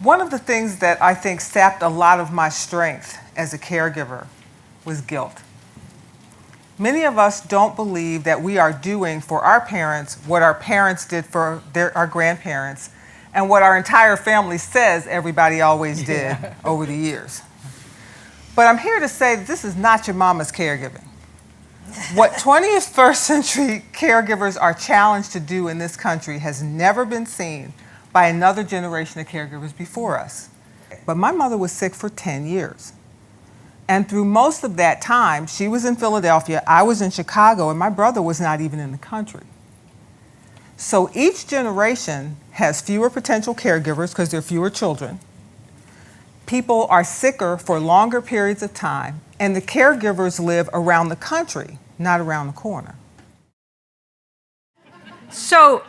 One of the things that I think sapped a lot of my strength as a caregiver was guilt. Many of us don't believe that we are doing for our parents what our parents did for our grandparents and what our entire family says everybody always did over the years. But I'm here to say that this is not your mama's caregiving. What 21st century caregivers are challenged to do in this country has never been seen by another generation of caregivers before us. But my mother was sick for 10 years. And through most of that time, she was in Philadelphia, I was in Chicago, and my brother was not even in the country. So each generation has fewer potential caregivers because there are fewer children. People are sicker for longer periods of time, and the caregivers live around the country, not around the corner. So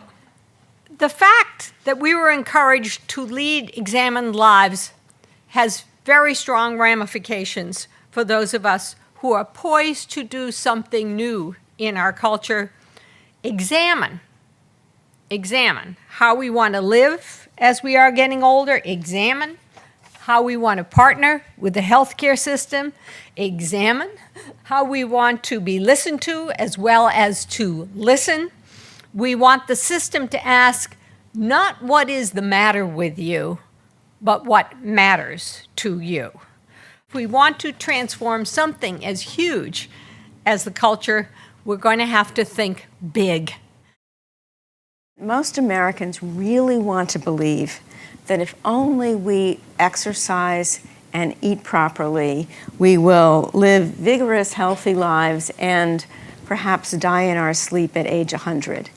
the fact that we were encouraged to lead examined lives has very strong ramifications for those of us who are poised to do something new in our culture. Examine how we want to live as we are getting older. Examine how we want to partner with the healthcare system. Examine how we want to be listened to as well as to listen. We want the system to ask not what is the matter with you, but what matters to you. If we want to transform something as huge as the culture, we're going to have to think big. Most Americans really want to believe that if only we exercise and eat properly, we will live vigorous, healthy lives and perhaps die in our sleep at age 100.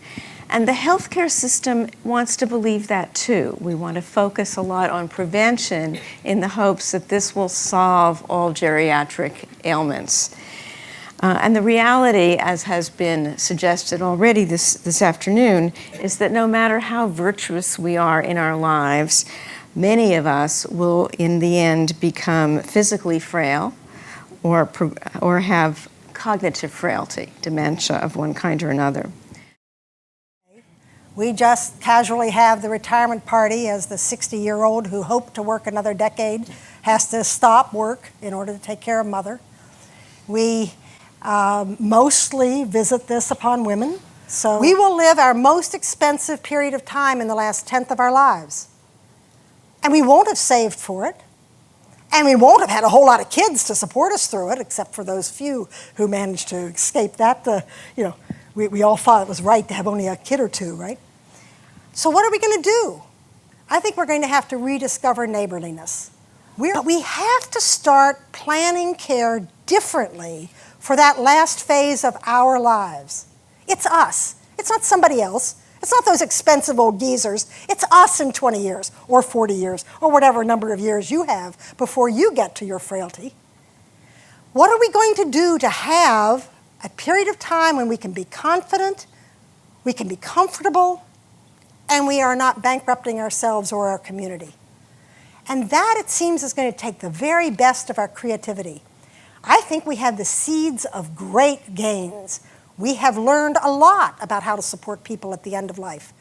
And the healthcare system wants to believe that too. We want to focus a lot on prevention in the hopes that this will solve all geriatric ailments. And the reality, as has been suggested already this afternoon, is that no matter how virtuous we are in our lives, many of us will in the end become physically frail or have cognitive frailty, dementia of one kind or another. We just casually have the retirement party as the 60-year-old who hoped to work another decade has to stop work in order to take care of mother. We mostly visit this upon women. So we will live our most expensive period of time in the last 10th of our lives. And we won't have saved for it. And we won't have had a whole lot of kids to support us through it, except for those few who managed to escape that. We all thought it was right to have only a kid or two, right? So what are we going to do? I think we're going to have to rediscover neighborliness. We have to start planning care differently for that last phase of our lives. It's us. It's not somebody else. It's not those expensive old geezers. It's us in 20 years or 40 years or whatever number of years you have before you get to your frailty. What are we going to do to have a period of time when we can be confident, we can be comfortable, and we are not bankrupting ourselves or our community? And that, it seems, is going to take the very best of our creativity. I think we have the seeds of great gains. We have learned a lot about how to support people at the end of life.